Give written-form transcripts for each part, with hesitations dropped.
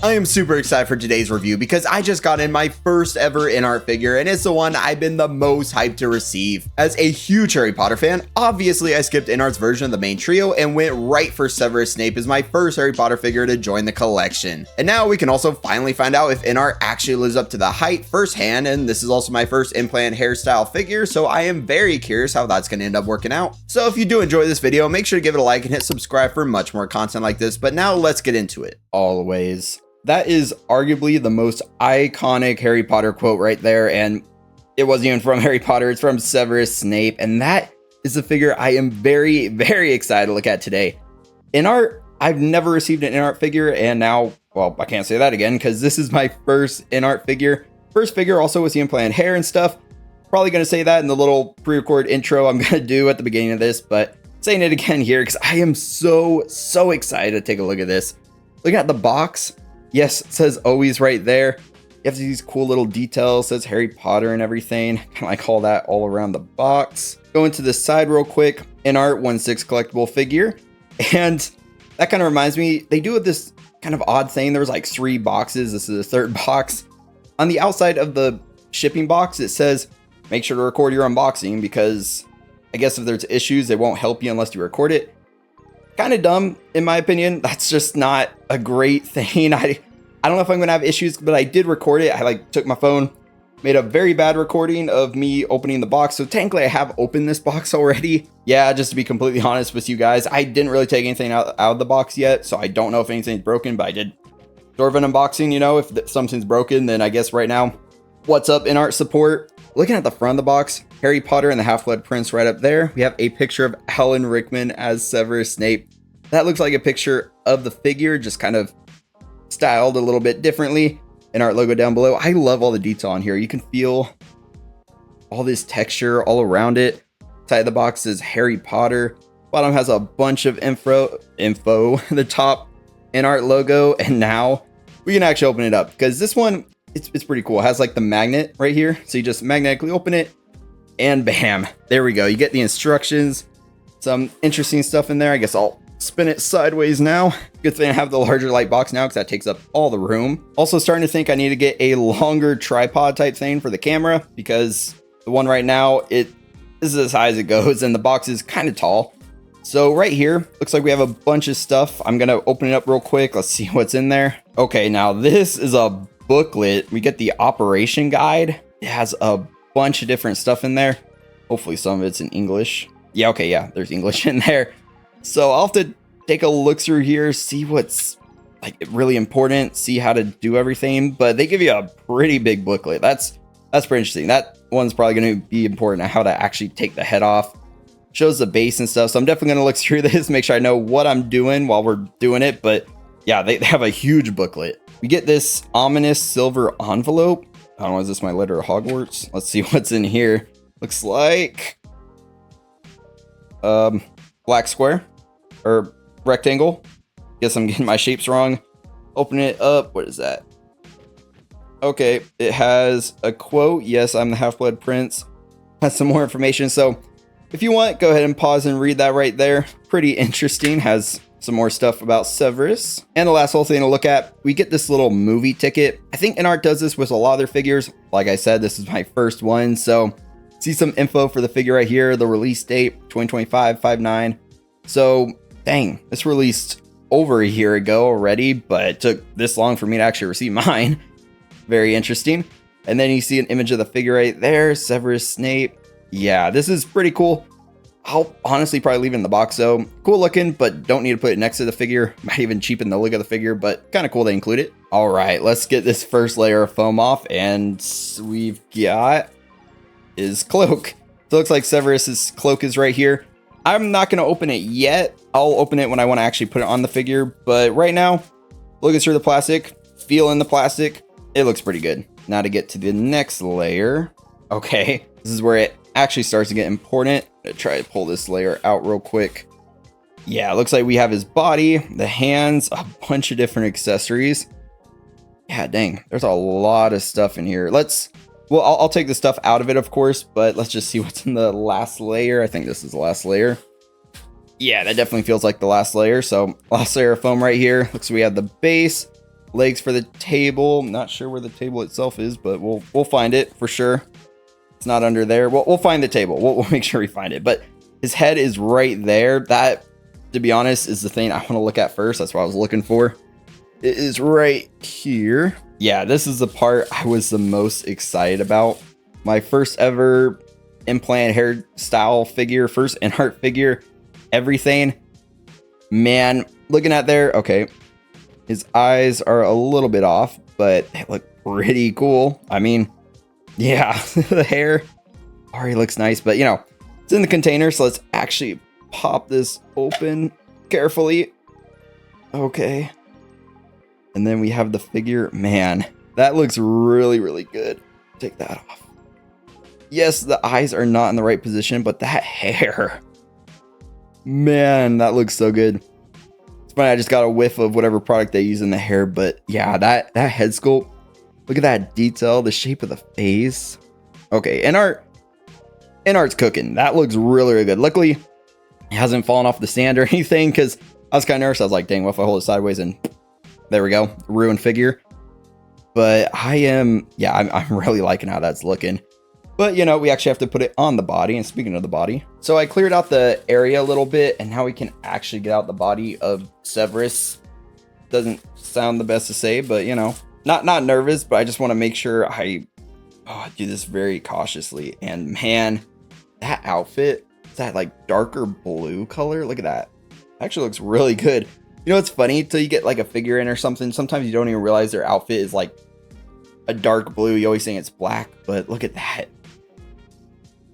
I am super excited for today's review because I just got in my first ever INART figure and it's the one I've been the most hyped to receive. As a huge Harry Potter fan, obviously I skipped INART's version of the main trio and went right for Severus Snape as my first Harry Potter figure to join the collection. And now we can also finally find out if INART actually lives up to the hype firsthand, and this is also my first implant hairstyle figure, so I am very curious how that's going to end up working out. So if you do enjoy this video, make sure to give it a like and hit subscribe for much more content like this, but now let's get into it. Always. That is arguably the most iconic Harry Potter quote right there, and it wasn't even from Harry Potter, it's from Severus Snape, and that is the figure I am very, very excited to look at today. INART, I've never received an INART figure, and now, well, I can't say that again, because this is my first INART figure. First figure also with the implanted hair and stuff. Probably going to say that in the little pre-record intro I'm going to do at the beginning of this, but saying it again here, because I am so excited to take a look at this. Looking at the box, yes, it says always right there. You have these cool little details, it says Harry Potter and everything. Kind of like all that all around the box. Go into this side real quick. INART 1/6 collectible figure. And that kind of reminds me, they do this kind of odd thing. There was like 3 boxes. This is the third box. On the outside of the shipping box, it says, make sure to record your unboxing, because I guess if there's issues, they won't help you unless you record it. Kind of dumb, in my opinion. That's just not a great thing. I don't know if I'm gonna have issues, but I did record it. I took my phone, made a very bad recording of me opening the box. So technically I have opened this box already. Yeah, just to be completely honest with you guys, I didn't really take anything out of the box yet. So I don't know if anything's broken, but I did sort of an unboxing. You know, if something's broken, then I guess right now, what's up INART support? Looking at the front of the box, Harry Potter and the Half-Blood Prince right up there. We have a picture of Alan Rickman as Severus Snape. That looks like a picture of the figure, just kind of styled a little bit differently. INART logo down below. I love all the detail on here. You can feel all this texture all around it. Side of the box says Harry Potter. Bottom has a bunch of info. The top INART logo, and now we can actually open it up, because this one, it's pretty cool. It has like the magnet right here, so you just magnetically open it and bam, there we go. You get the instructions, some interesting stuff in there. I guess I'll spin it sideways now. Good thing I have the larger light box now, because that takes up all the room. Also starting to think I need to get a longer tripod type thing for the camera, because the one right now, this is as high as it goes and the box is kind of tall. So right here, looks like we have a bunch of stuff. I'm gonna open it up real quick. Let's see what's in there. Okay, now this is a booklet. We get the operation guide. It has a bunch of different stuff in there. Hopefully some of it's in English. Yeah, okay, yeah, there's English in there. So I'll have to take a look through here, see what's like really important, see how to do everything. But they give you a pretty big booklet. That's pretty interesting. That one's probably going to be important, how to actually take the head off. Shows the base and stuff. So I'm definitely going to look through this, make sure I know what I'm doing while we're doing it. But yeah, they have a huge booklet. We get this ominous silver envelope. I don't know, is this my letter of Hogwarts? Let's see what's in here. Looks like black square or rectangle. Guess I'm getting my shapes wrong. Open it up. What is that? Okay, it has a quote. Yes, I'm the Half-Blood Prince. Has some more information. So if you want, go ahead and pause and read that right there. Pretty interesting. Has some more stuff about Severus. And the last whole thing to look at, we get this little movie ticket. I think INART does this with a lot of their figures. Like I said, this is my first one. So see some info for the figure right here. The release date, 2025, 5/9. So dang, this released over a year ago already, but it took this long for me to actually receive mine. Very interesting. And then you see an image of the figure right there, Severus Snape. Yeah, this is pretty cool. I'll honestly probably leave it in the box though. Cool looking, but don't need to put it next to the figure. Might even cheapen the look of the figure, but kind of cool they include it. All right, let's get this first layer of foam off, and we've got his cloak. So it looks like Severus's cloak is right here. I'm not going to open it yet. I'll open it when I want to actually put it on the figure, but right now, looking through the plastic, feeling the plastic, it looks pretty good. Now to get to the next layer. Okay, this is where it actually starts to get important. I'm gonna try to pull this layer out real quick. Yeah, it looks like we have his body, the hands, a bunch of different accessories. Yeah, dang, there's a lot of stuff in here. Well, I'll take the stuff out of it, of course, but let's just see what's in the last layer. I think this is the last layer. Yeah, that definitely feels like the last layer. So last layer of foam right here. Looks like we have the base, legs for the table. Not sure where the table itself is, but we'll find it for sure. It's not under there. We'll find the table. We'll make sure we find it. But his head is right there. That, to be honest, is the thing I want to look at first. That's what I was looking for. It is right here. Yeah, this is the part I was the most excited about. My first ever implant hairstyle figure, first INART figure, everything. Man, looking at there, okay, his eyes are a little bit off, but they look pretty cool. I mean, yeah, the hair already looks nice, but you know, it's in the container, so let's actually pop this open carefully. Okay. And then we have the figure. Man, that looks really, really good. Take that off. Yes, the eyes are not in the right position, but that hair, man, that looks so good. It's funny, I just got a whiff of whatever product they use in the hair, but yeah, that head sculpt, look at that detail, the shape of the face. Okay, INART's cooking. That looks really, really good. Luckily, it hasn't fallen off the stand or anything, because I was kind of nervous. I was like, dang, what if I hold it sideways and there we go, ruined figure. But I'm really liking how that's looking. But, you know, we actually have to put it on the body. And speaking of the body, so I cleared out the area a little bit, and now we can actually get out the body of Severus. Doesn't sound the best to say, but, you know, not nervous, but I just want to make sure I do this very cautiously. And man, that outfit, that like darker blue color, look at that. Actually looks really good. You know, it's funny, till you get like a figure in or something, sometimes you don't even realize their outfit is like a dark blue. You always think it's black, but look at that.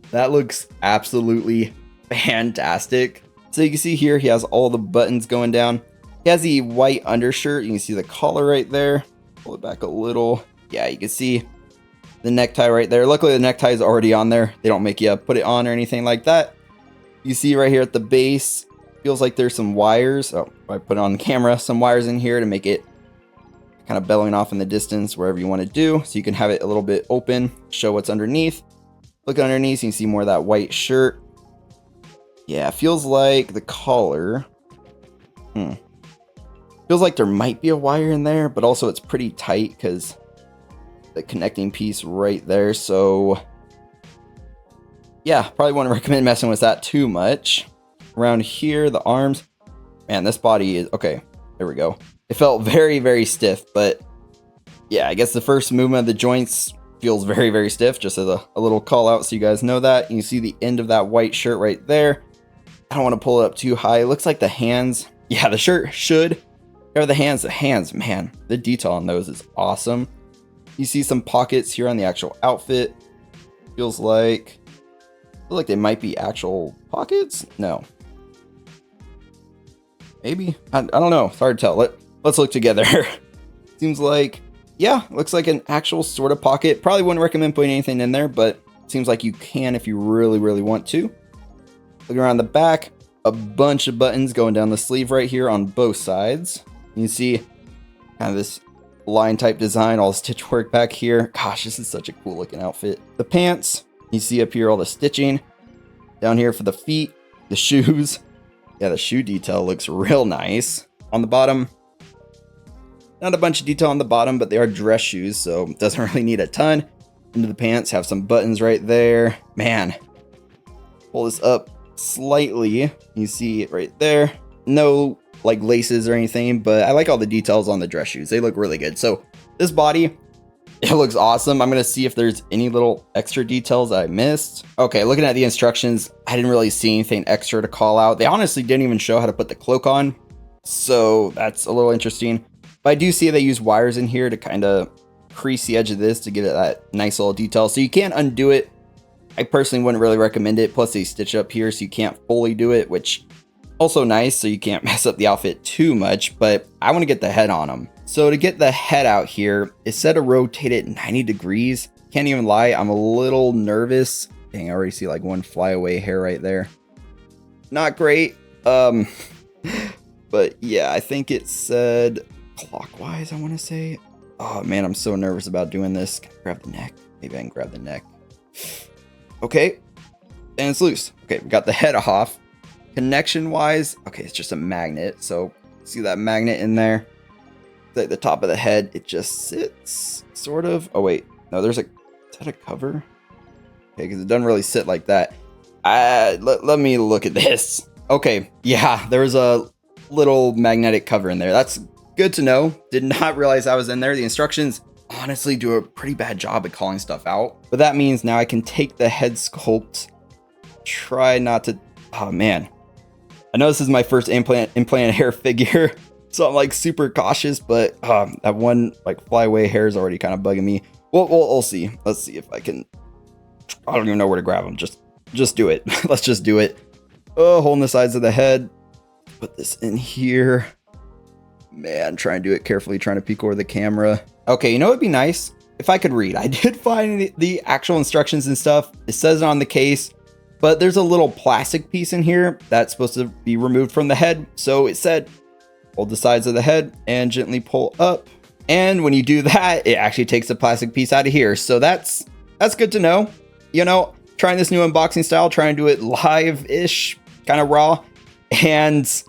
That looks absolutely fantastic. So you can see here, he has all the buttons going down. He has the white undershirt. You can see the collar right there. Pull it back a little. Yeah, you can see the necktie right there. Luckily, the necktie is already on there. They don't make you put it on or anything like that. You see right here at the base, feels like there's some wires. Oh, I put it on the camera, some wires in here to make it kind of bellowing off in the distance wherever you want to do. So you can have it a little bit open, show what's underneath. Look underneath, you can see more of that white shirt. Yeah, it feels like the collar. Feels like there might be a wire in there, but also it's pretty tight because the connecting piece right there. So yeah, probably wouldn't recommend messing with that too much. Around here, the arms. Man, this body is... Okay, there we go. It felt very, very stiff, but yeah, I guess the first movement of the joints feels very, very stiff, just as a little call out so you guys know that. You can see the end of that white shirt right there. I don't want to pull it up too high. It looks like the hands, yeah, the shirt should cover the hands, man, the detail on those is awesome. You see some pockets here on the actual outfit. Feels like they might be actual pockets. No, maybe, I don't know, it's hard to tell. Let's look together. Seems like, yeah, looks like an actual sort of pocket. Probably wouldn't recommend putting anything in there, but it seems like you can if you really, really want to. Looking around the back, a bunch of buttons going down the sleeve right here on both sides. You can see kind of this line type design, all the stitch work back here. Gosh, this is such a cool looking outfit. The pants, you see up here all the stitching. Down here for the feet, the shoes. Yeah, the shoe detail looks real nice. On the bottom, not a bunch of detail on the bottom, but they are dress shoes, so it doesn't really need a ton. Into the pants, have some buttons right there. Man, pull this up slightly. You see it right there. No like laces or anything, but I like all the details on the dress shoes. They look really good. So this body, it looks awesome. I'm gonna see if there's any little extra details I missed. Okay, looking at the instructions, I didn't really see anything extra to call out. They honestly didn't even show how to put the cloak on, so that's a little interesting. But I do see they use wires in here to kind of crease the edge of this to give it that nice little detail. So you can't undo it. I personally wouldn't really recommend it. Plus they stitch up here so you can't fully do it, which also nice, so you can't mess up the outfit too much, but I want to get the head on them. So to get the head out here, it's set to rotate it 90 degrees. Can't even lie, I'm a little nervous. Dang, I already see like one flyaway hair right there. Not great. But yeah, I think it said clockwise, I want to say. Oh man, I'm so nervous about doing this. Can I grab the neck? Maybe I can grab the neck. Okay, and it's loose. Okay, we got the head off. Connection wise, okay, it's just a magnet. So see that magnet in there? At the top of the head, it just sits, sort of. Oh, wait. No, is that a cover? Okay, because it doesn't really sit like that. Let me look at this. Okay, yeah, there's a little magnetic cover in there. That's good to know. Did not realize I was in there. The instructions honestly do a pretty bad job at calling stuff out. But that means now I can take the head sculpt, try not to... Oh, man. I know this is my first implanted hair figure, so I'm like super cautious, but that one like flyaway hair is already kind of bugging me. We'll see. Let's see if I can... I don't even know where to grab them. Just do it. Let's just do it. Oh, holding the sides of the head. Put this in here. Man, try and do it carefully, trying to peek over the camera. Okay, you know what'd be nice? If I could read. I did find the actual instructions and stuff. It says it on the case, but there's a little plastic piece in here that's supposed to be removed from the head. So it said, hold the sides of the head and gently pull up. And when you do that, it actually takes the plastic piece out of here. So that's good to know. You know, trying this new unboxing style, trying to do it live-ish, kind of raw. And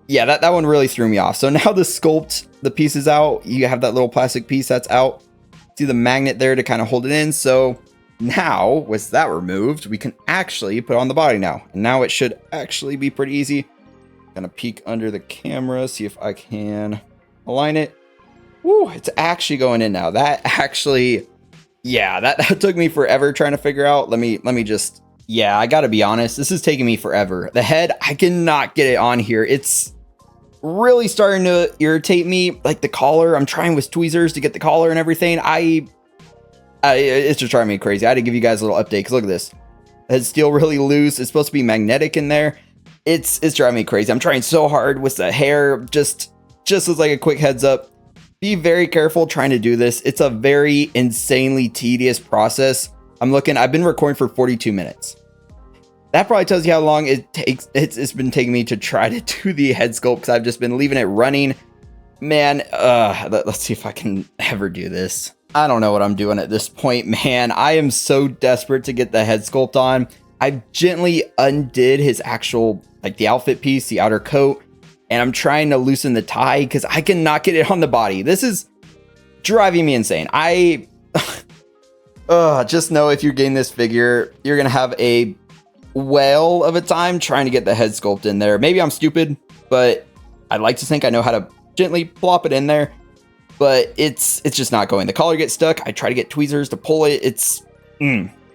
yeah, that one really threw me off. So now the sculpt, the piece is out. You have that little plastic piece that's out. See the magnet there to kind of hold it in. So now with that removed, we can actually put it on the body now. And now it should actually be pretty easy. Gonna peek under the camera, see if I can align it. Woo, it's actually going in now. That actually... Yeah, that took me forever trying to figure out. Let me just, yeah, I gotta be honest. This is taking me forever. The head, I cannot get it on here. It's really starting to irritate me. Like the collar, I'm trying with tweezers to get the collar and everything. It's just driving me crazy. I had to give you guys a little update because look at this. It's still really loose. It's supposed to be magnetic in there. It's driving me crazy. I'm trying so hard with the hair. Just as like a quick heads up. Be very careful trying to do this. It's a very insanely tedious process. I've been recording for 42 minutes. That probably tells you how long it takes. It's been taking me to try to do the head sculpt because I've just been leaving it running. Man, let's see if I can ever do this. I don't know what I'm doing at this point, man. I am so desperate to get the head sculpt on. I gently undid his actual, like the outfit piece, the outer coat. And I'm trying to loosen the tie because I cannot get it on the body. This is driving me insane. Just know if you're getting this figure, you're going to have a whale of a time trying to get the head sculpt in there. Maybe I'm stupid, but I like to think I know how to gently plop it in there. But it's just not going. The collar gets stuck. I try to get tweezers to pull it.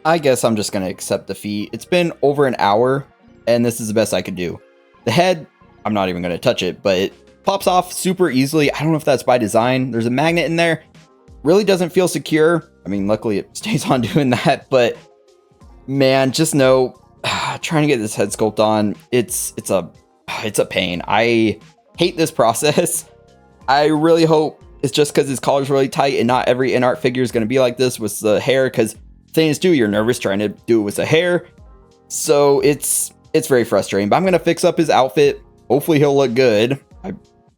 I guess I'm just going to accept defeat. It's been over an hour, and this is the best I could do. The head... I'm not even going to touch it, but it pops off super easily. I don't know if that's by design. There's a magnet in there. Really doesn't feel secure. I mean, luckily it stays on doing that, but man, just know trying to get this head sculpt on, it's a pain. I hate this process. I really hope it's just because his collar's really tight and not every INART figure is going to be like this with the hair, because things do, you're nervous trying to do it with the hair. So it's very frustrating, but I'm going to fix up his outfit. Hopefully he'll look good.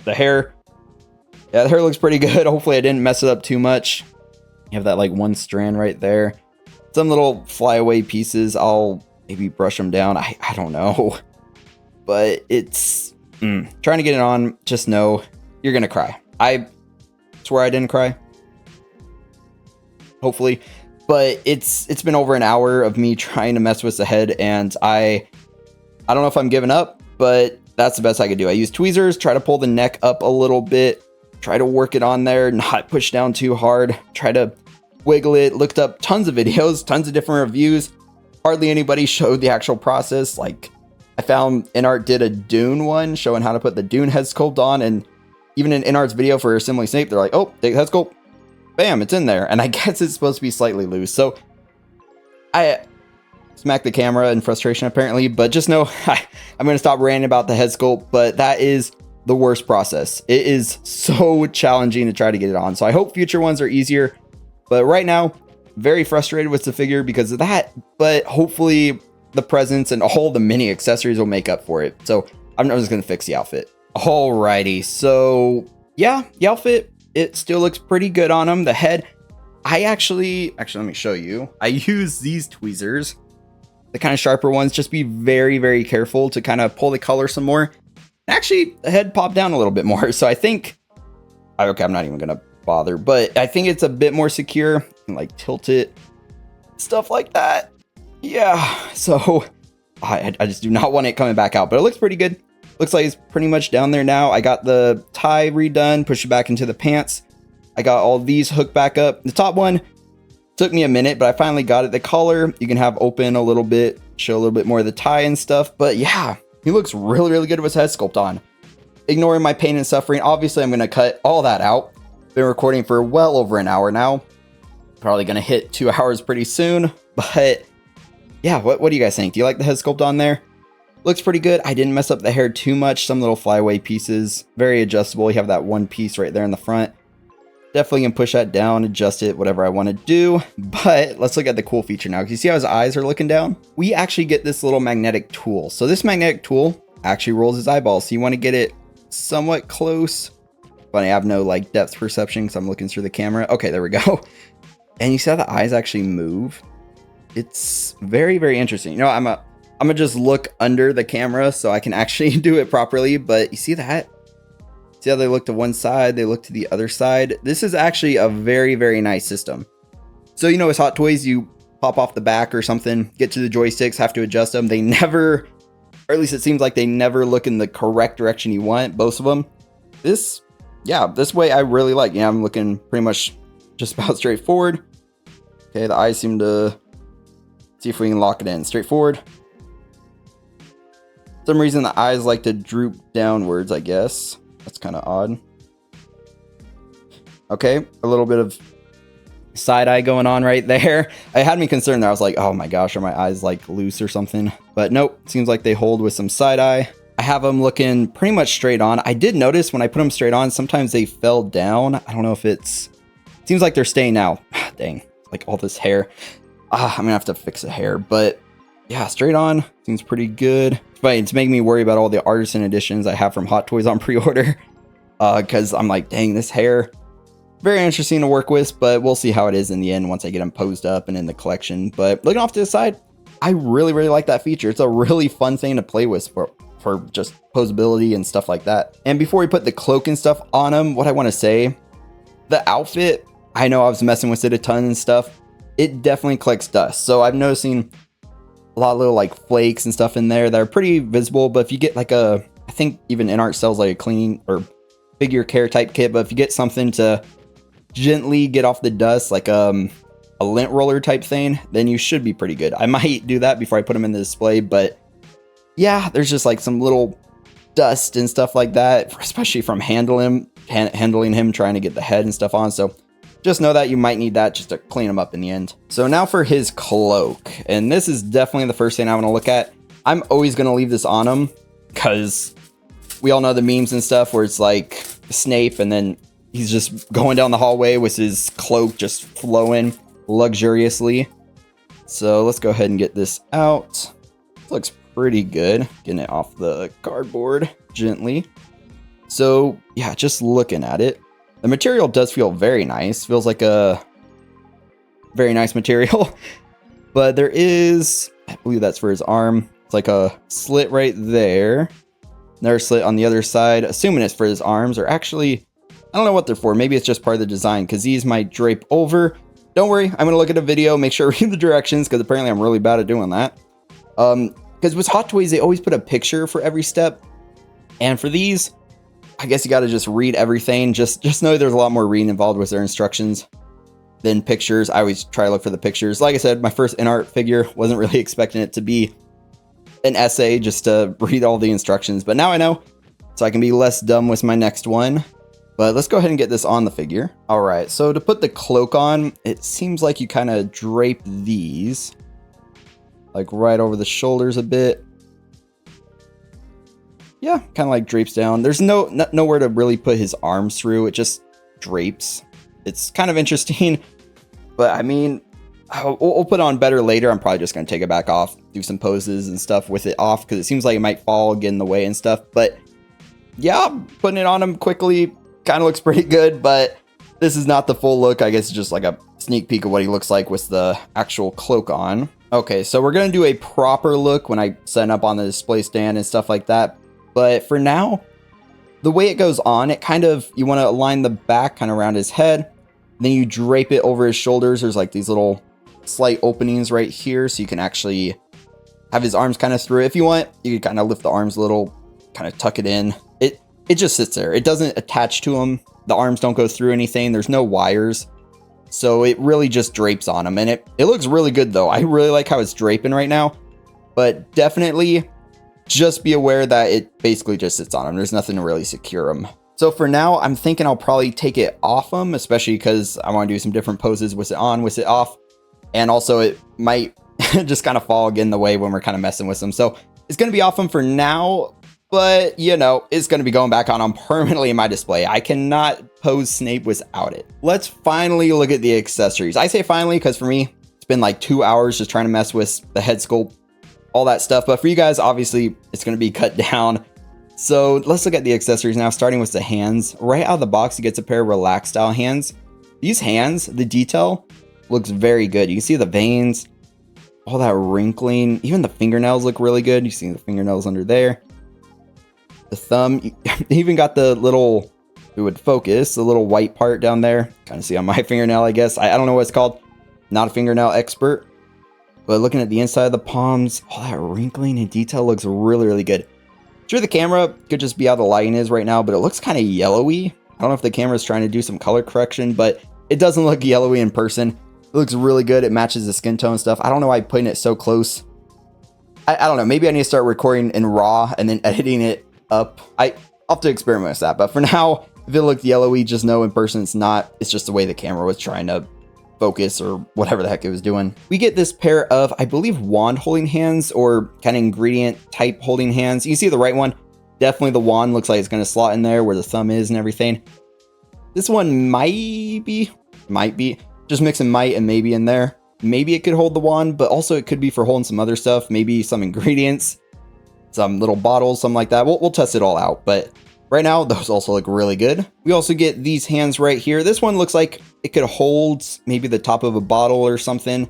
The hair looks pretty good. Hopefully I didn't mess it up too much. You have that like one strand right there. Some little flyaway pieces. I'll maybe brush them down. I don't know. But it's trying to get it on. Just know you're going to cry. I swear I didn't cry. Hopefully. But it's been over an hour of me trying to mess with the head, and I don't know if I'm giving up, but that's the best I could do. I use tweezers, try to pull the neck up a little bit, try to work it on there, not push down too hard, try to wiggle it. Looked up tons of videos, tons of different reviews. Hardly anybody showed the actual process. Like I found INART did a Dune one showing how to put the Dune head sculpt on, and even in INART's video for Assembly Snape, they're like, oh, take the head sculpt, bam, it's in there. And I guess it's supposed to be slightly loose. So I smacked the camera in frustration apparently, but just know I'm going to stop ranting about the head sculpt, but that is the worst process. It is so challenging to try to get it on. So I hope future ones are easier, but right now, very frustrated with the figure because of that, but hopefully the presents and all the mini accessories will make up for it. So I'm just going to fix the outfit. Alrighty. So yeah, the outfit, it still looks pretty good on him. The head, I actually, let me show you. I use these tweezers, the kind of sharper ones. Just be very, very careful to kind of pull the color some more. Actually, the head popped down a little bit more. So I think Okay, I'm not even gonna bother, but I think it's a bit more secure. Like tilt it, stuff like that. Yeah, so I just do not want it coming back out, but it looks pretty good. Looks like it's pretty much down there now. I got the tie redone, push it back into the pants. I got all these hooked back up. The top one took me a minute, but I finally got it. The collar, you can have open a little bit, show a little bit more of the tie and stuff. But yeah, he looks really, really good with his head sculpt on. Ignoring my pain and suffering, obviously I'm going to cut all that out. Been recording for well over an hour now. Probably going to hit 2 hours pretty soon. But yeah, what do you guys think? Do you like the head sculpt on there? Looks pretty good. I didn't mess up the hair too much. Some little flyaway pieces. Very adjustable. You have that one piece right there in the front. Definitely can push that down, adjust it, whatever I want to do. But let's look at the cool feature now. You see how his eyes are looking down? We actually get this little magnetic tool. So this magnetic tool actually rolls his eyeballs. So you want to get it somewhat close. But I have no like depth perception because I'm looking through the camera. Okay, there we go. And you see how the eyes actually move? It's very, very interesting. You know, I'm gonna just look under the camera so I can actually do it properly. But you see that? See how they look to one side, they look to the other side. This is actually a very, very nice system. So, you know, as Hot Toys, you pop off the back or something, get to the joysticks, have to adjust them. They never, or at least it seems like they never look in the correct direction you want, both of them. This way I really like. Yeah, I'm looking pretty much just about straight forward. Okay, the eyes seem to, see if we can lock it in. Straight forward. For some reason the eyes like to droop downwards, I guess. That's kind of odd. Okay, a little bit of side eye going on right there. It had me concerned there. I was like, oh my gosh, are my eyes like loose or something? But nope, seems like they hold with some side eye. I have them looking pretty much straight on. I did notice when I put them straight on, sometimes they fell down. I don't know if it seems like they're staying now. Dang, like all this hair. I'm gonna have to fix the hair, but yeah, straight on seems pretty good. But it's making me worry about all the artisan editions I have from Hot Toys on pre-order. Because I'm like, dang, this hair, very interesting to work with, but we'll see how it is in the end once I get them posed up and in the collection. But looking off to the side, I really, really like that feature. It's a really fun thing to play with for just posability and stuff like that. And before we put the cloak and stuff on him, what I want to say, the outfit, I know I was messing with it a ton and stuff. It definitely collects dust. So I'm noticing a lot of little like flakes and stuff in there that are pretty visible. But if you get like I think even INART sells like a cleaning or figure care type kit. But if you get something to gently get off the dust, like a lint roller type thing, then you should be pretty good. I might do that before I put them in the display. But yeah, there's just like some little dust and stuff like that, especially from handling him, trying to get the head and stuff on. So just know that you might need that just to clean them up in the end. So now for his cloak. And this is definitely the first thing I want to look at. I'm always going to leave this on him because we all know the memes and stuff where it's like Snape and then he's just going down the hallway with his cloak just flowing luxuriously. So let's go ahead and get this out. Looks pretty good. Getting it off the cardboard gently. So yeah, just looking at it. The material does feel very nice. Feels like a very nice material. But there is, I believe that's for his arm. It's like a slit right there. Another slit on the other side. Assuming it's for his arms. Or actually, I don't know what they're for. Maybe it's just part of the design. Because these might drape over. Don't worry. I'm going to look at a video. Make sure I read the directions. Because apparently I'm really bad at doing that. Because with Hot Toys, they always put a picture for every step. And for these, I guess you got to just read everything. Just know there's a lot more reading involved with their instructions than pictures. I always try to look for the pictures. Like I said, my first INART figure, wasn't really expecting it to be an essay just to read all the instructions. But now I know, so I can be less dumb with my next one. But let's go ahead and get this on the figure. All right, so to put the cloak on, it seems like you kind of drape these like right over the shoulders a bit. Yeah, kind of like drapes down. There's nowhere to really put his arms through. It just drapes. It's kind of interesting, but I mean, we'll put it on better later. I'm probably just going to take it back off, do some poses and stuff with it off because it seems like it might fall, get in the way and stuff. But yeah, putting it on him quickly kind of looks pretty good, but this is not the full look. I guess it's just like a sneak peek of what he looks like with the actual cloak on. Okay, so we're going to do a proper look when I set up on the display stand and stuff like that. But for now, the way it goes on, it kind of, you want to align the back kind of around his head. Then you drape it over his shoulders. There's like these little slight openings right here, so you can actually have his arms kind of through it. If you want, you can kind of lift the arms a little, kind of tuck it in. It just sits there. It doesn't attach to him. The arms don't go through anything. There's no wires. So it really just drapes on him. And it looks really good though. I really like how it's draping right now. But definitely just be aware that it basically just sits on him. There's nothing to really secure him. So for now, I'm thinking I'll probably take it off him, especially because I want to do some different poses with it on, with it off. And also it might just kind of fall again the way when we're kind of messing with him. So it's going to be off him for now. But, you know, it's going to be going back on permanently in my display. I cannot pose Snape without it. Let's finally look at the accessories. I say finally because for me, it's been like 2 hours just trying to mess with the head sculpt, all that stuff. But for you guys, obviously, it's going to be cut down. So let's look at the accessories now, starting with the hands. Right out of the box, he gets a pair of relaxed style hands. These hands, the detail looks very good. You can see the veins, all that wrinkling. Even the fingernails look really good. You see the fingernails under there. The thumb, you even got the little, it would focus, the little white part down there. Kind of see on my fingernail, I guess. I don't know what it's called. Not a fingernail expert. But looking at the inside of the palms, all that wrinkling and detail looks really, really good. Sure, the camera could just be how the lighting is right now, but it looks kind of yellowy. I don't know if the camera is trying to do some color correction, but it doesn't look yellowy in person. It looks really good. It matches the skin tone stuff. I don't know why I'm putting it so close. I don't know. Maybe I need to start recording in RAW and then editing it up. I'll have to experiment with that, but for now, if it looked yellowy, just know in person it's not. It's just the way the camera was trying to focus or whatever the heck it was doing. We get this pair of, I believe, wand holding hands or kind of ingredient type holding hands. You see the right one, definitely the wand looks like it's going to slot in there where the thumb is and everything. This one might be just mixing might and maybe in there. Maybe it could hold the wand, but also it could be for holding some other stuff, maybe some ingredients, some little bottles, something like that. We'll test it all out, but right now those also look really good. We also get these hands right here. This one looks like it could hold maybe the top of a bottle or something,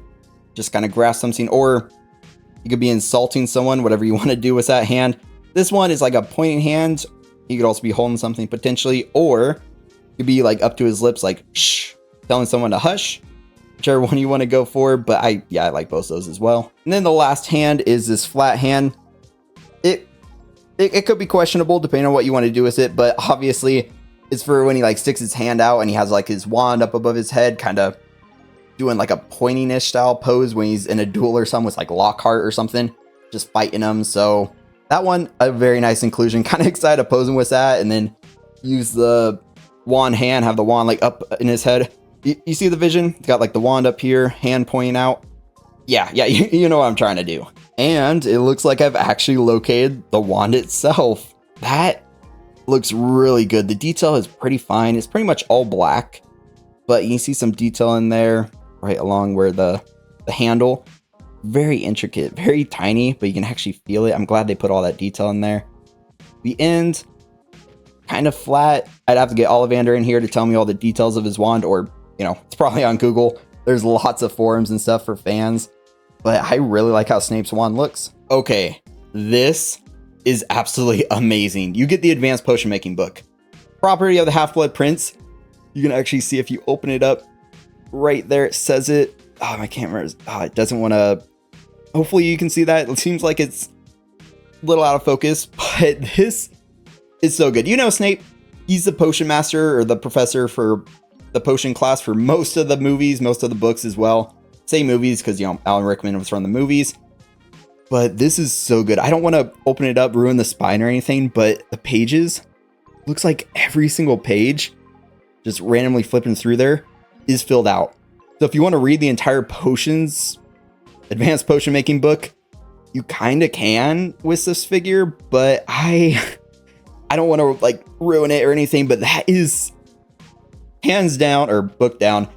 just kind of grasp something, or you could be insulting someone, whatever you want to do with that hand. This one is like a pointing hand. You could also be holding something potentially, or you could be like up to his lips, like shh, telling someone to hush, whichever one you want to go for. But I like both those as well. And then the last hand is this flat hand. It could be questionable depending on what you want to do with it, but obviously it's for when he like sticks his hand out and he has like his wand up above his head, kind of doing like a pointing-ish style pose when he's in a duel or something with like Lockhart or something, just fighting him. So that one, a very nice inclusion. Kind of excited posing with that, and then use the wand hand, have the wand like up in his head. You see the vision? It's got like the wand up here, hand pointing out. Yeah, you know what I'm trying to do. And it looks like I've actually located the wand itself. That looks really good. The detail is pretty fine. It's pretty much all black, but you can see some detail in there right along where the handle. Very intricate, very tiny, but you can actually feel it. I'm glad they put all that detail in there. The end, kind of flat. I'd have to get Ollivander in here to tell me all the details of his wand, or, you know, it's probably on Google. There's lots of forums and stuff for fans. But I really like how Snape's wand looks. Okay, this is absolutely amazing. You get the advanced potion making book. Property of the Half-Blood Prince. You can actually see if you open it up right there, it says it. Oh, my camera is, it doesn't want to. Hopefully you can see that. It seems like it's a little out of focus, but this is so good. You know, Snape, he's the potion master or the professor for the potion class for most of the movies, most of the books as well. Say movies because, you know, Alan Rickman was from the movies. But this is so good. I don't want to open it up, ruin the spine or anything, but the pages, looks like every single page, just randomly flipping through there, is filled out. So if you want to read the entire potions, advanced potion making book, you kind of can with this figure, but I don't want to like ruin it or anything, but that is hands down, or book down,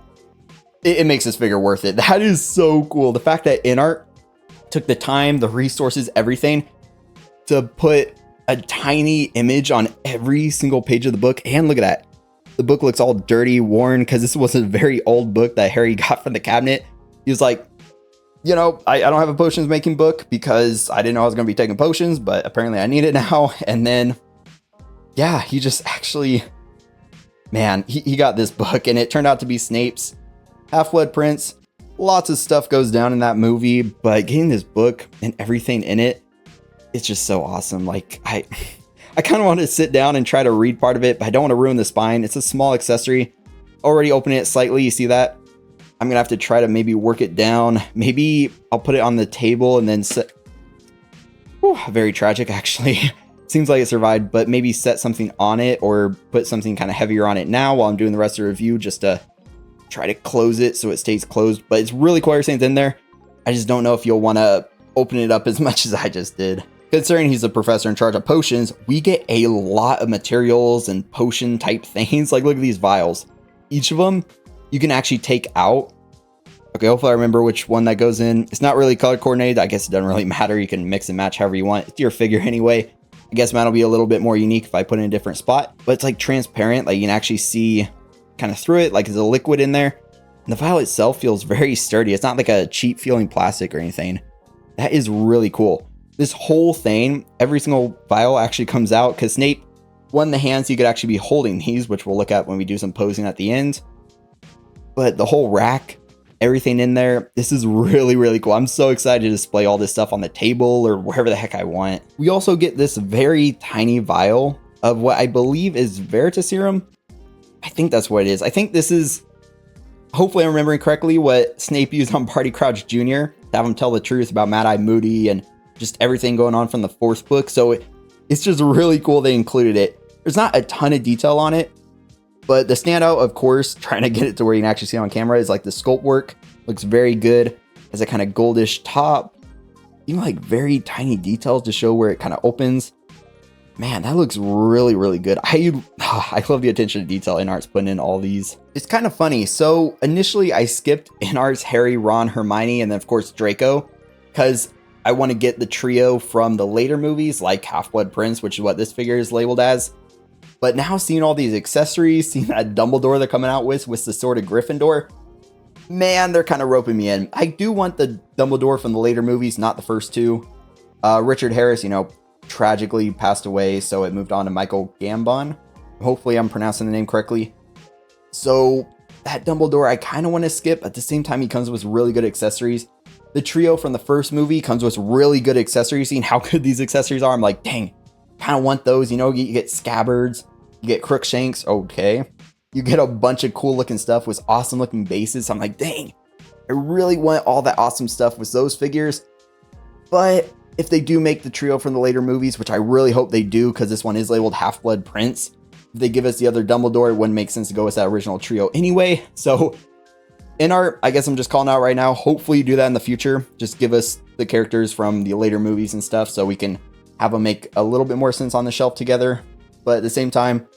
it makes this figure worth it. That is so cool. The fact that INART took the time, the resources, everything to put a tiny image on every single page of the book. And look at that. The book looks all dirty, worn, because this was a very old book that Harry got from the cabinet. He was like, you know, I don't have a potions making book because I didn't know I was going to be taking potions, but apparently I need it now. And then yeah, he just actually, man, he got this book, and it turned out to be Snape's Half-Blood Prince. Lots of stuff goes down in that movie, but getting this book and everything in it, it's just so awesome. Like, I kind of want to sit down and try to read part of it, but I don't want to ruin the spine. It's a small accessory. Already opening it slightly, you see that? I'm gonna have to try to maybe work it down. Maybe I'll put it on the table and then set... Whew, very tragic, actually. Seems like it survived, but maybe set something on it or put something kind of heavier on it now while I'm doing the rest of the review, just to try to close it so it stays closed. But it's really cool everything's in there. I just don't know if you'll want to open it up as much as I just did. Considering he's the professor in charge of potions, we get a lot of materials and potion type things. Like, look at these vials. Each of them you can actually take out. Okay, hopefully I remember which one that goes in. It's not really color coordinated. I guess it doesn't really matter. You can mix and match however you want. It's your figure anyway. I guess mine will be a little bit more unique if I put it in a different spot. But it's like transparent. Like, you can actually see kind of through it, like there's a liquid in there. And the vial itself feels very sturdy. It's not like a cheap feeling plastic or anything. That is really cool. This whole thing, every single vial actually comes out, because Snape won the hands. You could actually be holding these, which we'll look at when we do some posing at the end. But the whole rack, everything in there, this is really, really cool. I'm so excited to display all this stuff on the table or wherever the heck I want. We also get this very tiny vial of what I believe is Veritaserum. I think that's what it is. I think this is, hopefully I'm remembering correctly, what Snape used on Barty Crouch Jr. to have him tell the truth about Mad-Eye Moody and just everything going on from the 4th book. So it's just really cool they included it. There's not a ton of detail on it, but the standout, of course, trying to get it to where you can actually see it on camera, is like the sculpt work. Looks very good. Has a kind of goldish top. Even like very tiny details to show where it kind of opens. Man, that looks really, really good. I love the attention to detail INART's putting in all these. It's kind of funny. So initially I skipped INART's Harry, Ron, Hermione, and then of course Draco, because I want to get the trio from the later movies like Half-Blood Prince, which is what this figure is labeled as. But now seeing all these accessories, seeing that Dumbledore they're coming out with the Sword of Gryffindor, man, they're kind of roping me in. I do want the Dumbledore from the later movies, not the first two. Richard Harris, tragically passed away, so it moved on to Michael Gambon. Hopefully I'm pronouncing the name correctly. So that Dumbledore I kind of want to skip. At the same time, he comes with really good accessories. The trio from the first movie comes with really good accessories. Seeing how good these accessories are, I'm like, dang, kind of want those. You get scabbards, you get Crookshanks, okay. You get a bunch of cool looking stuff with awesome looking bases. I'm like, dang, I really want all that awesome stuff with those figures. But if they do make the trio from the later movies, which I really hope they do, because this one is labeled Half-Blood Prince, if they give us the other Dumbledore, it wouldn't make sense to go with that original trio anyway. So INART, I guess I'm just calling out right now. Hopefully you do that in the future. Just give us the characters from the later movies and stuff so we can have them make a little bit more sense on the shelf together. But at the same time,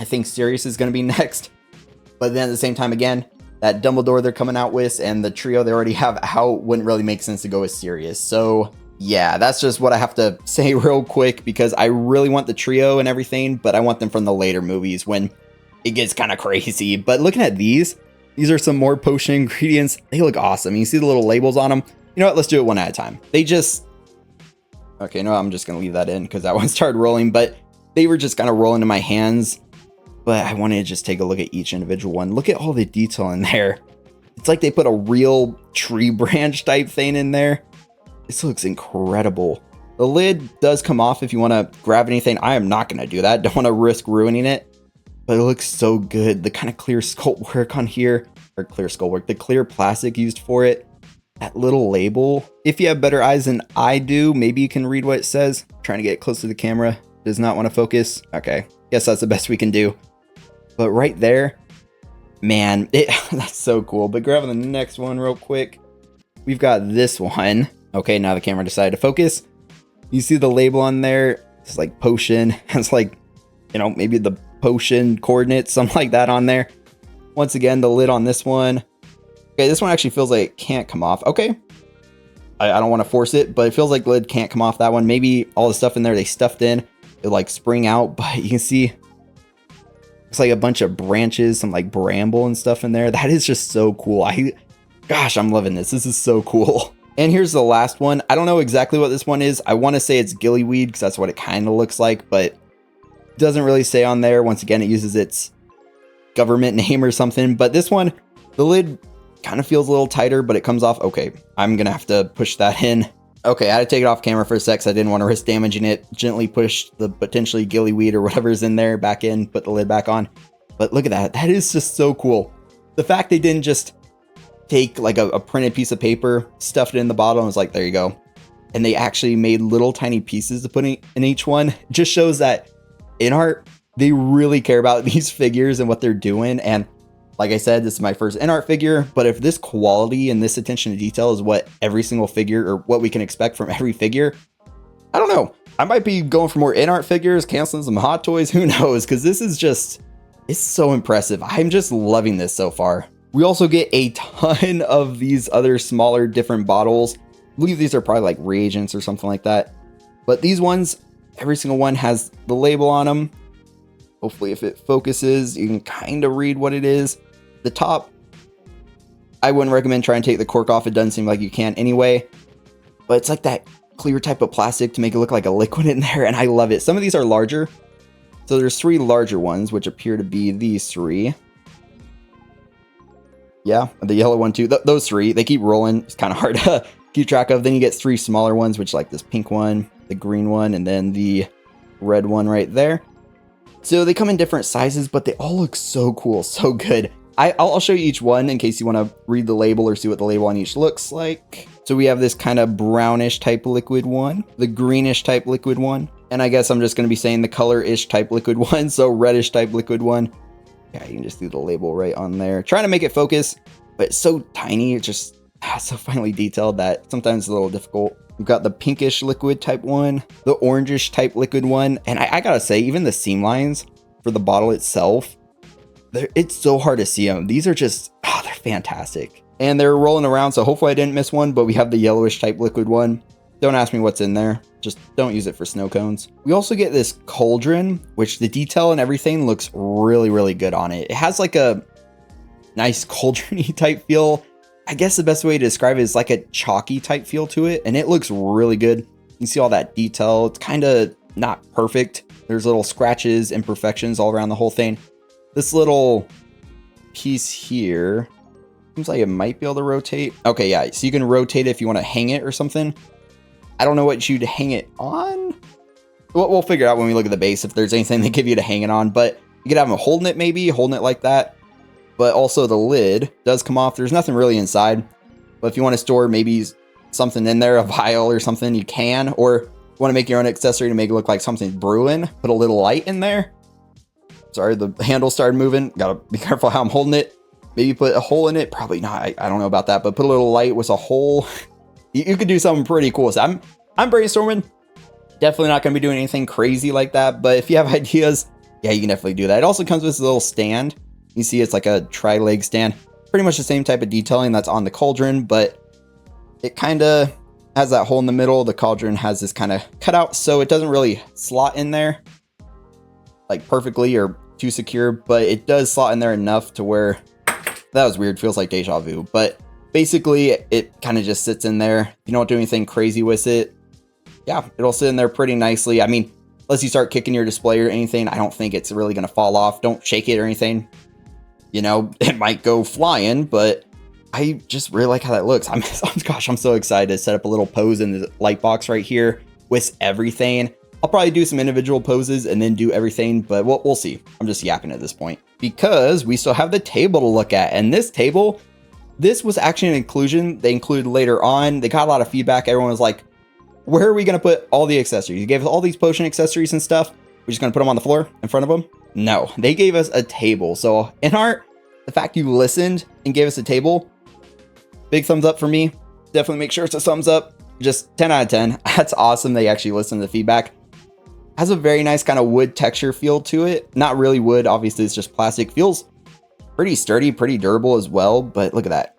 I think Sirius is going to be next. But then at the same time, again, that Dumbledore they're coming out with and the trio they already have out wouldn't really make sense to go with Sirius. So yeah, that's just what I have to say real quick, because I really want the trio and everything, but I want them from the later movies when it gets kind of crazy. But looking at these are some more potion ingredients. They look awesome. You see the little labels on them. You know what? Let's do it one at a time. Okay, no, I'm just going to leave that in because that one started rolling, but they were just kind of rolling in my hands. But I wanted to just take a look at each individual one. Look at all the detail in there. It's like they put a real tree branch type thing in there. This looks incredible. The lid does come off if you want to grab anything. I am not going to do that. Don't want to risk ruining it. But it looks so good. The kind of clear sculpt work on here, or clear sculpt work, the clear plastic used for it. That little label. If you have better eyes than I do, maybe you can read what it says. I'm trying to get close to the camera. Does not want to focus. Okay. Guess that's the best we can do. But right there, man, that's so cool. But grabbing the next one real quick. We've got this one. Okay, now the camera decided to focus. You see the label on there. It's like potion. It's like, maybe the potion coordinates, something like that on there. Once again, the lid on this one. Okay, this one actually feels like it can't come off. Okay. I don't want to force it, but it feels like the lid can't come off that one. Maybe all the stuff in there they stuffed in, it like spring out, but you can see it's like a bunch of branches, some like bramble and stuff in there. That is just so cool. Gosh, I'm loving this. This is so cool. And here's the last one. I don't know exactly what this one is. I want to say it's gillyweed because that's what it kind of looks like, but Doesn't really say on there. Once again, it uses its government name or something. But this one, the lid kind of feels a little tighter, but it comes off. Okay, I'm gonna have to push that in. Okay, I had to take it off camera for a sec, so I didn't want to risk damaging it. Gently push the potentially gillyweed or whatever's in there back in, put the lid back on. But look at that. That is just so cool. The fact they didn't just take like a printed piece of paper, stuffed it in the bottle, and was like, there you go. And they actually made little tiny pieces to put in each one. It just shows that INART, they really care about these figures and what they're doing. And like I said, this is my first INART figure, but if this quality and this attention to detail is what every single figure or what we can expect from every figure, I don't know. I might be going for more INART figures, canceling some Hot Toys, who knows? Because this is just, it's so impressive. I'm just loving this so far. We also get a ton of these other smaller different bottles. I believe these are probably like reagents or something like that. But these ones, every single one has the label on them. Hopefully if it focuses, you can kind of read what it is. The top, I wouldn't recommend trying to take the cork off. It doesn't seem like you can anyway. But it's like that clear type of plastic to make it look like a liquid in there. And I love it. Some of these are larger. So there's 3 larger ones, which appear to be these 3. Yeah, the yellow one too. Those 3, they keep rolling. It's kind of hard to keep track of. Then you get 3 smaller ones, which like this pink one, the green one, and then the red one right there. So they come in different sizes, but they all look so cool, so good. I'll show you each one in case you want to read the label or see what the label on each looks like. So we have this kind of brownish type liquid one, the greenish type liquid one, and I guess I'm just going to be saying the color-ish type liquid one, so reddish type liquid one. Yeah, you can just do the label right on there. Trying to make it focus, but it's so tiny, it's just so finely detailed that sometimes it's a little difficult. We've got the pinkish liquid type one, the orangish type liquid one, and I gotta say, even the seam lines for the bottle itself, it's so hard to see them. These are just, they're fantastic. And they're rolling around, so hopefully I didn't miss one, but we have the yellowish type liquid one. Don't ask me what's in there. Just don't use it for snow cones. We also get this cauldron, which the detail and everything looks really, really good on it. It has like a nice cauldron-y type feel. I guess the best way to describe it is like a chalky type feel to it, and it looks really good. You can see all that detail. It's kind of not perfect. There's little scratches, imperfections all around the whole thing. This little piece here, seems like it might be able to rotate. Okay, yeah, so you can rotate it if you want to hang it or something. I don't know what you'd hang it on. We'll figure out when we look at the base if there's anything they give you to hang it on, but you could have them holding it maybe, holding it like that. But also the lid does come off. There's nothing really inside, but if you want to store maybe something in there, a vial or something, you can, or you want to make your own accessory to make it look like something's brewing, put a little light in there. Sorry, the handle started moving. Gotta be careful how I'm holding it. Maybe put a hole in it. Probably not. I don't know about that, but put a little light with a hole. You could do something pretty cool. So I'm brainstorming. Definitely not going to be doing anything crazy like that. But if you have ideas, yeah, you can definitely do that. It also comes with this little stand. You see it's like a tri-leg stand. Pretty much the same type of detailing that's on the cauldron, but it kind of has that hole in the middle. The cauldron has this kind of cutout, so it doesn't really slot in there like perfectly or too secure, but it does slot in there enough to where, that was weird, feels like deja vu, but basically it kind of just sits in there. You don't do anything crazy with it. Yeah, it'll sit in there pretty nicely. I mean, unless you start kicking your display or anything, I don't think it's really going to fall off. Don't shake it or anything. You know, it might go flying, but I just really like how that looks. Gosh, I'm so excited to set up a little pose in the light box right here with everything. I'll probably do some individual poses and then do everything, but we'll see. I'm just yapping at this point because we still have the table to look at. And this table, this was actually an inclusion they included later on. They got a lot of feedback. Everyone was like, where are we going to put all the accessories? You gave us all these potion accessories and stuff. We're just going to put them on the floor in front of them? No, they gave us a table. So INART, the fact you listened and gave us a table, big thumbs up for me. Definitely make sure it's a thumbs up. Just 10 out of 10. That's awesome. They actually listened to the feedback. Has a very nice kind of wood texture feel to it. Not really wood. Obviously, it's just plastic. Feels pretty sturdy, pretty durable as well. But look at that.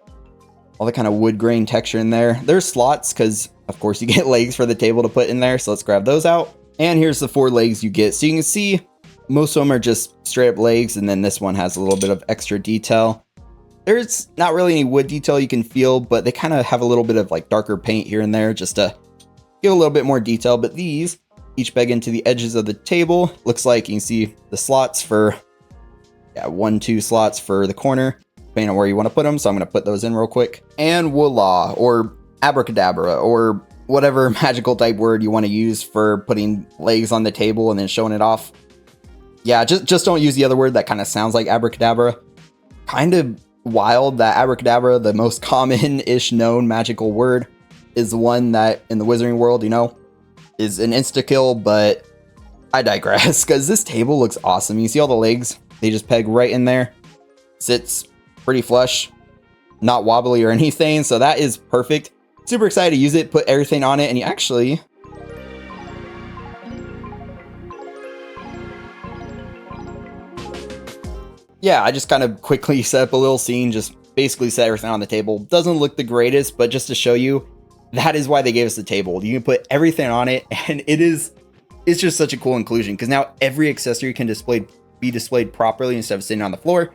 All the kind of wood grain texture in there. There's slots because, of course, you get legs for the table to put in there. So let's grab those out. And here's the 4 legs you get. So you can see most of them are just straight up legs. And then this one has a little bit of extra detail. There's not really any wood detail you can feel, but they kind of have a little bit of like darker paint here and there just to give a little bit more detail. But these each peg into the edges of the table. Looks like you can see the slots for, 2 slots for the corner, depending on where you want to put them. So I'm going to put those in real quick. And voila, or abracadabra, or whatever magical type word you want to use for putting legs on the table and then showing it off. Yeah, just don't use the other word that kind of sounds like abracadabra. Kind of wild that abracadabra, the most common-ish known magical word, is the one that in the wizarding world, is an insta-kill, but I digress, because this table looks awesome. You see all the legs? They just peg right in there. Sits pretty flush, not wobbly or anything, so that is perfect. Super excited to use it, put everything on it, and you actually... Yeah, I just kind of quickly set up a little scene, just basically set everything on the table. Doesn't look the greatest, but just to show you, that is why they gave us the table. You can put everything on it, and it's just such a cool inclusion, because now every accessory can be displayed properly instead of sitting on the floor.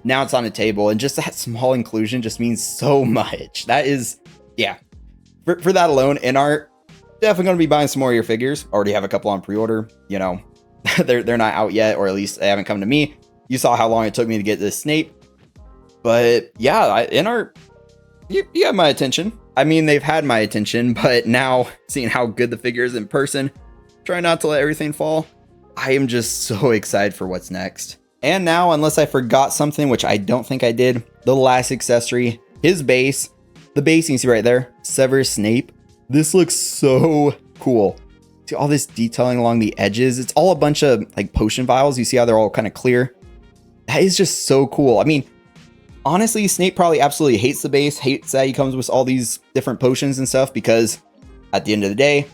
Now it's on the table, and just that small inclusion just means so much. That is, yeah. For that alone, INART, definitely going to be buying some more of your figures. Already have a couple on pre-order. They're not out yet, or at least they haven't come to me. You saw how long it took me to get this Snape. But yeah, INART, you have my attention. I mean, they've had my attention, but now seeing how good the figure is in person, try not to let everything fall. I am just so excited for what's next. And now, unless I forgot something, which I don't think I did, the last accessory, his base. The base you can see right there, Severus Snape. This looks so cool. See all this detailing along the edges. It's all a bunch of like potion vials. You see how they're all kind of clear? That is just so cool. I mean, honestly, Snape probably absolutely hates the base, hates that he comes with all these different potions and stuff, because at the end of the day,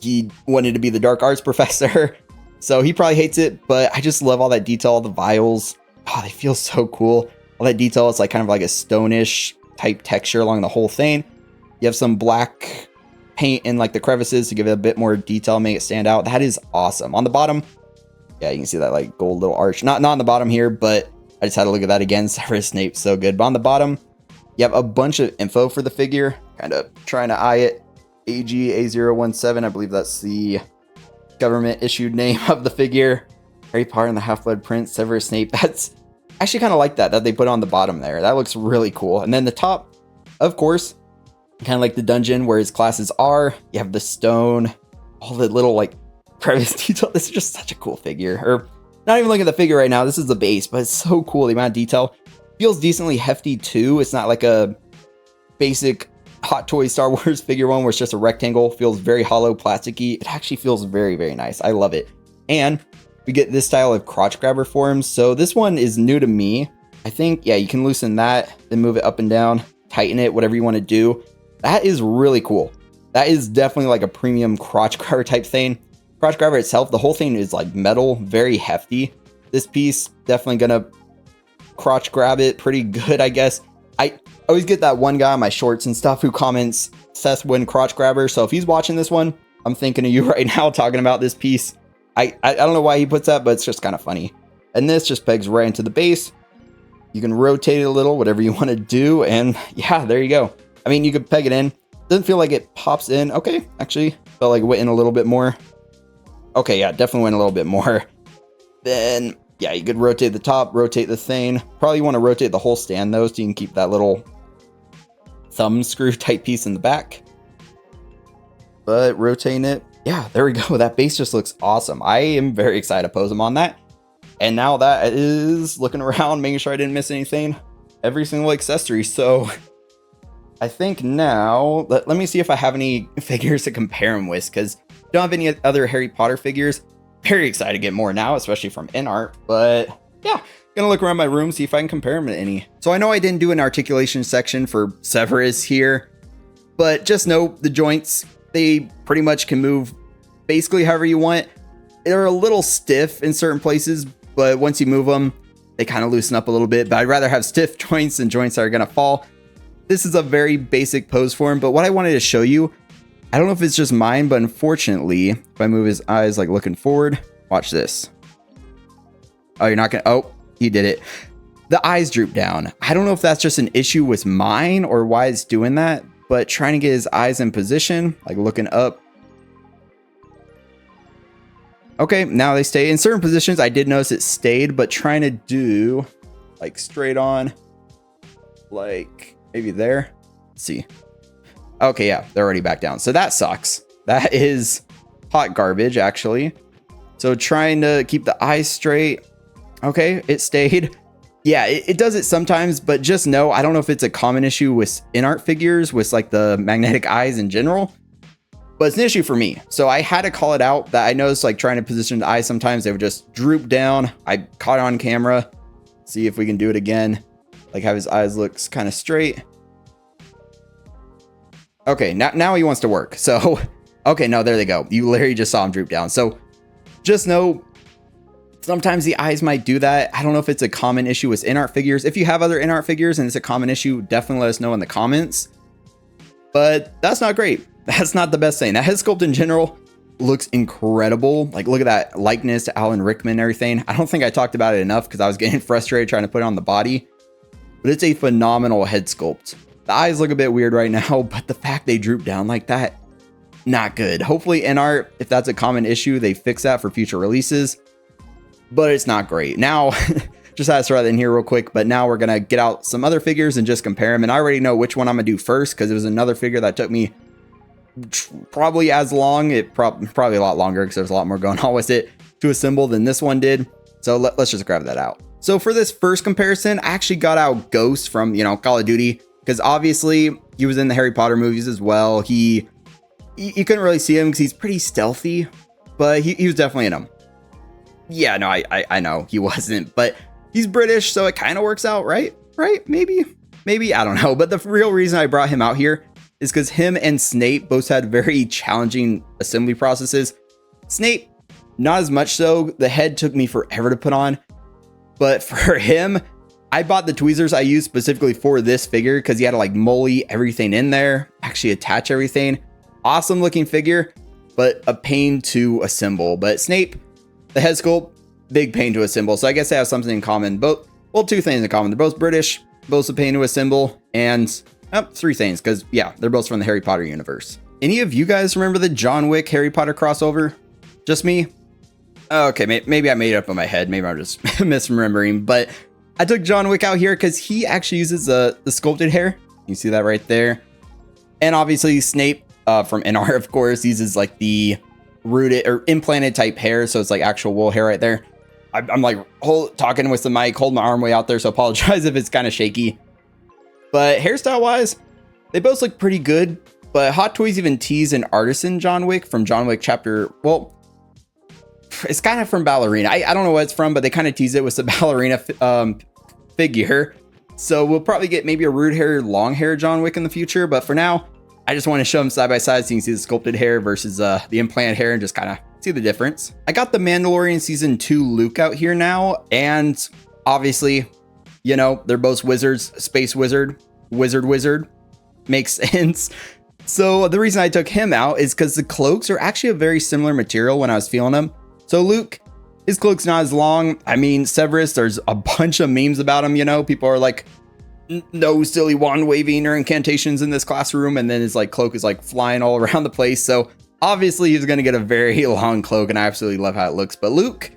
he wanted to be the dark arts professor. So he probably hates it, but I just love all that detail, all the vials. Oh, they feel so cool. All that detail, it's like kind of like a stone-ish type texture along the whole thing. You have some black paint in like the crevices to give it a bit more detail, make it stand out. That is awesome. On the bottom, yeah, you can see that like gold little arch. Not on the bottom here, but I just had to look at that again. Severus Snape, so good. But on the bottom, you have a bunch of info for the figure. Kind of trying to eye it. AG A017, I believe that's the government issued name of the figure. Hary Potter and the Half-Blood Prince, Severus Snape. That's actually kind of like that they put on the bottom there. That looks really cool. And then the top, of course, kind of like the dungeon where his classes are. You have the stone, all the little like crevice detail. This is just such a cool figure. Or not even looking at the figure right now. This is the base, but it's so cool. The amount of detail feels decently hefty too. It's not like a basic Hot Toys Star Wars figure one where it's just a rectangle. Feels very hollow, plasticky. It actually feels very, very nice. I love it. And we get this style of crotch grabber forms. So this one is new to me. I think, yeah, you can loosen that, then move it up and down, tighten it, whatever you want to do. That is really cool. That is definitely like a premium crotch grabber type thing. Crotch grabber itself, the whole thing is like metal, very hefty. This piece, definitely gonna crotch grab it pretty good, I guess. I always get that one guy on my shorts and stuff who comments, Seth win crotch grabber. So if he's watching this one, I'm thinking of you right now talking about this piece. I don't know why he puts that, but it's just kind of funny. And this just pegs right into the base. You can rotate it a little, whatever you want to do. And yeah, there you go. I mean, you could peg it in. Doesn't feel like it pops in. Okay, actually, felt like it went in a little bit more. Okay, yeah, definitely went a little bit more. Then, yeah, you could rotate the top, rotate the thing. Probably want to rotate the whole stand, though, so you can keep that little thumb screw type piece in the back. But rotating it, yeah, there we go. That base just looks awesome. I am very excited to pose him on that. And now that is looking around, making sure I didn't miss anything. Every single accessory. So I think now, let me see if I have any figures to compare him with, because I don't have any other Hary Potter figures. Very excited to get more now, especially from INART. But yeah, gonna look around my room, see if I can compare him to any. So I know I didn't do an articulation section for Severus here, but just know the joints, they pretty much can move basically however you want. They're a little stiff in certain places, but once you move them, they kind of loosen up a little bit. But I'd rather have stiff joints than joints that are gonna fall. This is a very basic pose for him, but what I wanted to show you, I don't know if it's just mine, but unfortunately, if I move his eyes like looking forward, watch this. Oh, you're not gonna, oh, he did it. The eyes droop down. I don't know if that's just an issue with mine or why it's doing that, but trying to get his eyes in position, like looking up. Okay, now they stay in certain positions. I did notice it stayed, but trying to do like straight on, like maybe there. Let's see. Okay, yeah, they're already back down. So that sucks. That is hot garbage, actually. So trying to keep the eyes straight. Okay, it stayed. Yeah, it does it sometimes, but just know, I don't know if it's a common issue with INART figures with like the magnetic eyes in general, but it's an issue for me. So I had to call it out that I noticed like trying to position the eyes, sometimes they would just droop down. I caught it on camera. See if we can do it again. Like have his eyes looks kind of straight. Okay, now he wants to work. So, okay, no, there they go. You literally just saw him droop down. So just know, sometimes the eyes might do that. I don't know if it's a common issue with INART figures. If you have other INART figures and it's a common issue, definitely let us know in the comments. But that's not great. That's not the best thing. That head sculpt in general looks incredible. Like, look at that likeness to Alan Rickman and everything. I don't think I talked about it enough because I was getting frustrated trying to put it on the body. But it's a phenomenal head sculpt. The eyes look a bit weird right now, but the fact they droop down like that, not good. Hopefully INART, if that's a common issue, they fix that for future releases. But it's not great. Now, just had to throw that in here real quick, but now we're going to get out some other figures and just compare them. And I already know which one I'm going to do first because it was another figure that took me probably as long. It probably a lot longer because there's a lot more going on with it to assemble than this one did. So let's just grab that out. So for this first comparison, I actually got out Ghost from, Call of Duty because obviously he was in the Harry Potter movies as well. You couldn't really see him because he's pretty stealthy, but he was definitely in them. Yeah, no, I know he wasn't, but he's British, so it kind of works out, right? Maybe, I don't know. But the real reason I brought him out here is because him and Snape both had very challenging assembly processes. Snape, not as much so. The head took me forever to put on, but for him, I bought the tweezers I used specifically for this figure because he had to like molly everything in there, actually attach everything. Awesome looking figure, but a pain to assemble. But Snape, the head sculpt, big pain to assemble. So I guess they have something in common. Two things in common. They're both British, both a pain to assemble, and three things because yeah, they're both from the Harry Potter universe. Any of you guys remember the John Wick Harry Potter crossover? Just me? Okay, maybe I made it up in my head. Maybe I'm just misremembering. But I took John Wick out here because he actually uses the sculpted hair. You see that right there. And obviously Snape from INART, of course, uses like the rooted or implanted type hair. So it's like actual wool hair right there. I'm like talking with the mic, hold my arm way out there. So apologize if it's kind of shaky. But hairstyle wise, they both look pretty good. But Hot Toys even teased an artisan John Wick from John Wick chapter. Well, it's kind of from Ballerina. I don't know what it's from, but they kind of tease it with the Ballerina figure. So we'll probably get maybe a root hair, long hair John Wick in the future. But for now, I just want to show them side by side so you can see the sculpted hair versus the implanted hair and just kind of see the difference. I got the Mandalorian Season 2 Luke out here now. And obviously, they're both wizards, space wizard. Makes sense. So the reason I took him out is because the cloaks are actually a very similar material when I was feeling them. So Luke, his cloak's not as long. I mean, Severus, there's a bunch of memes about him, People are like, no silly wand waving or incantations in this classroom. And then his like cloak is like flying all around the place. So obviously he's going to get a very long cloak and I absolutely love how it looks. But Luke,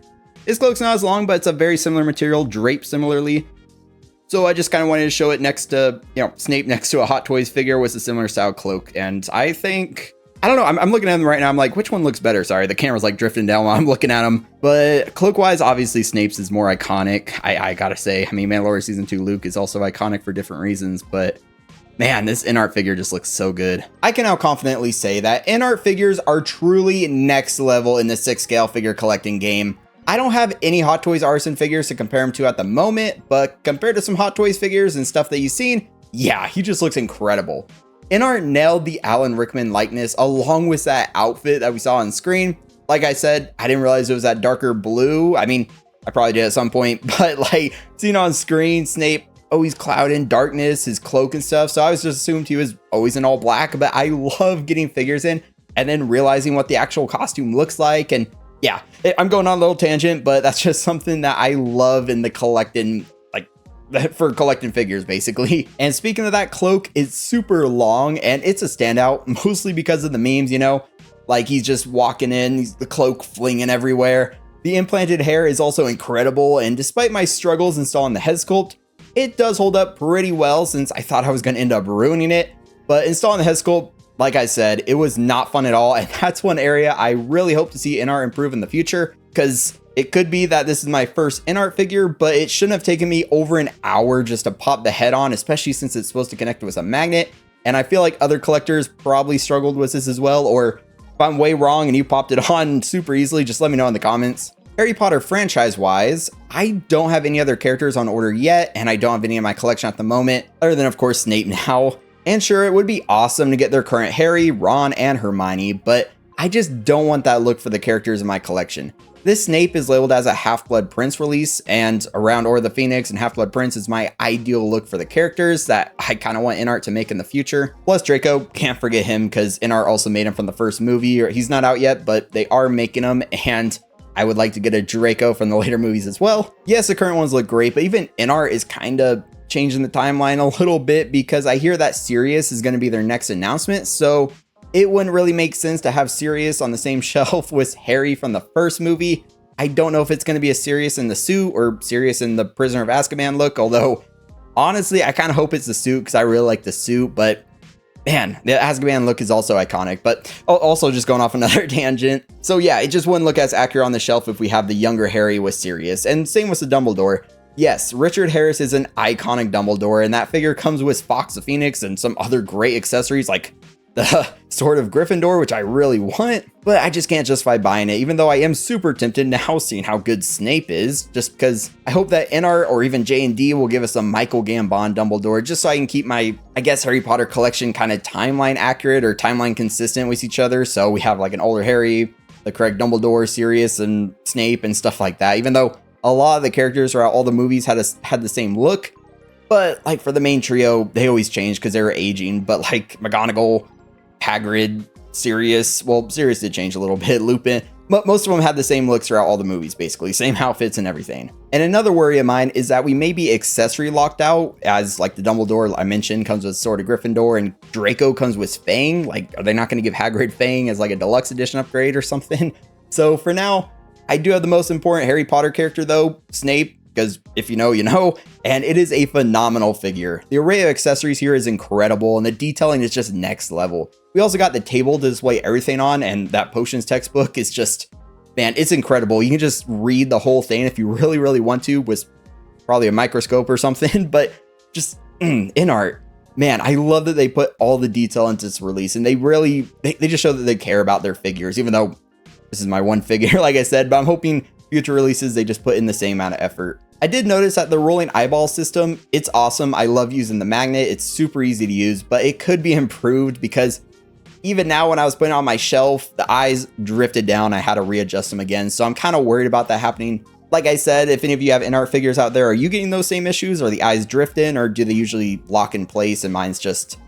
his cloak's not as long, but it's a very similar material, draped similarly. So I just kind of wanted to show it next to, Snape next to a Hot Toys figure with a similar style cloak. And I think, I don't know, I'm looking at them right now. I'm like, which one looks better? Sorry, the camera's like drifting down while I'm looking at them. But cloak wise, obviously Snape's is more iconic. I gotta say, I mean, Mandalorian Season 2 Luke is also iconic for different reasons. But man, this INART figure just looks so good. I can now confidently say that INART figures are truly next level in the 6 scale figure collecting game. I don't have any Hot Toys Artisan figures to compare him to at the moment, but compared to some Hot Toys figures and stuff that you've seen, yeah, he just looks incredible. INART nailed the Alan Rickman likeness along with that outfit that we saw on screen. Like I said, I didn't realize it was that darker blue. I mean, I probably did at some point, but like seen on screen, Snape always cloud in darkness, his cloak and stuff. So I was just assumed he was always in all black, but I love getting figures in and then realizing what the actual costume looks like. And yeah, I'm going on a little tangent, but that's just something that I love in the collecting, for collecting figures, basically. And speaking of that, cloak is super long and it's a standout, mostly because of the memes, Like he's just walking in, he's the cloak flinging everywhere. The implanted hair is also incredible, and despite my struggles installing the head sculpt, it does hold up pretty well since I thought I was going to end up ruining it. But installing the head sculpt, like I said, it was not fun at all, and that's one area I really hope to see INART improve in the future, because it could be that this is my first INART figure, but it shouldn't have taken me over an hour just to pop the head on, especially since it's supposed to connect with a magnet, and I feel like other collectors probably struggled with this as well, or if I'm way wrong and you popped it on super easily, just let me know in the comments. Harry Potter franchise-wise, I don't have any other characters on order yet, and I don't have any in my collection at the moment, other than, of course, Snape now. And sure, it would be awesome to get their current Harry, Ron, and Hermione, but I just don't want that look for the characters in my collection. This Snape is labeled as a Half-Blood Prince release, and around Order of the Phoenix and Half-Blood Prince is my ideal look for the characters that I kind of want INART to make in the future. Plus Draco, can't forget him because INART also made him from the first movie, or he's not out yet, but they are making him, and I would like to get a Draco from the later movies as well. Yes, the current ones look great, but even INART is kind of changing the timeline a little bit because I hear that Sirius is going to be their next announcement, so it wouldn't really make sense to have Sirius on the same shelf with Harry from the first movie. I don't know if it's going to be a Sirius in the suit or Sirius in the Prisoner of Azkaban look, although honestly, I kind of hope it's the suit because I really like the suit, but man, the Azkaban look is also iconic, but also just going off another tangent. So yeah, it just wouldn't look as accurate on the shelf if we have the younger Harry with Sirius, and same with the Dumbledore. Yes, Richard Harris is an iconic Dumbledore, and that figure comes with Fox the Phoenix and some other great accessories like the Sword of Gryffindor, which I really want, but I just can't justify buying it, even though I am super tempted now seeing how good Snape is, just because I hope that INART or even J&D will give us a Michael Gambon Dumbledore, just so I can keep my, I guess, Harry Potter collection kind of timeline accurate or timeline consistent with each other, so we have like an older Harry, the correct Dumbledore, Sirius, and Snape, and stuff like that, even though a lot of the characters throughout all the movies had the same look, but like for the main trio, they always changed because they were aging, but like McGonagall, Hagrid, Sirius, well, Sirius did change a little bit, Lupin, but most of them had the same looks throughout all the movies, basically, same outfits and everything. And another worry of mine is that we may be accessory locked out, as like the Dumbledore I mentioned comes with Sword of Gryffindor, and Draco comes with Fang. Like, are they not going to give Hagrid Fang as like a deluxe edition upgrade or something? So for now, I do have the most important Harry Potter character though, Snape, because if you know, you know, and it is a phenomenal figure. The array of accessories here is incredible, and the detailing is just next level. We also got the table to display everything on, and that potions textbook is just, man, it's incredible. You can just read the whole thing if you really, really want to, with probably a microscope or something, but just INART. Man, I love that they put all the detail into this release, and they just show that they care about their figures, even though this is my one figure, like I said, but I'm hoping future releases, they just put in the same amount of effort. I did notice that the rolling eyeball system, it's awesome. I love using the magnet. It's super easy to use, but it could be improved because even now when I was putting it on my shelf, the eyes drifted down. I had to readjust them again. So I'm kind of worried about that happening. Like I said, if any of you have INART figures out there, are you getting those same issues? Are the eyes drifting, or do they usually lock in place and mine's just,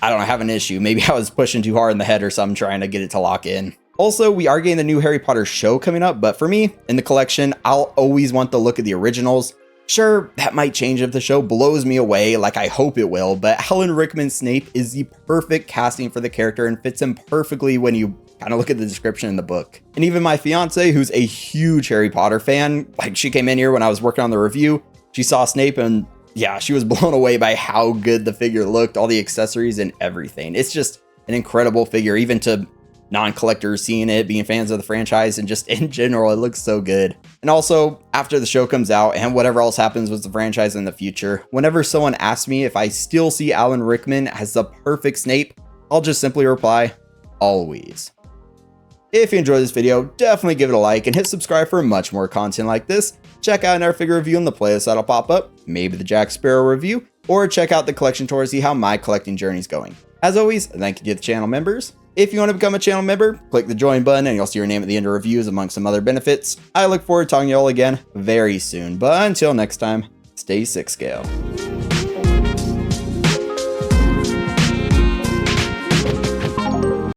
I don't know, have an issue? Maybe I was pushing too hard in the head or something trying to get it to lock in. Also, we are getting the new Harry Potter show coming up, but for me, in the collection, I'll always want the look of the originals. Sure, that might change if the show blows me away, like I hope it will, but Alan Rickman's Snape is the perfect casting for the character and fits him perfectly when you kind of look at the description in the book. And even my fiance, who's a huge Harry Potter fan, like she came in here when I was working on the review, she saw Snape and yeah, she was blown away by how good the figure looked, all the accessories and everything. It's just an incredible figure, even to non-collectors seeing it, being fans of the franchise, and just in general, it looks so good. And also, after the show comes out and whatever else happens with the franchise in the future, whenever someone asks me if I still see Alan Rickman as the perfect Snape, I'll just simply reply, always. If you enjoyed this video, definitely give it a like and hit subscribe for much more content like this. Check out our figure review in the playlist that'll pop up, maybe the Jack Sparrow review, or check out the collection tour to see how my collecting journey is going. As always, thank you to the channel members. If you want to become a channel member, click the join button and you'll see your name at the end of reviews among some other benefits. I look forward to talking to you all again very soon, but until next time, stay 6 scale.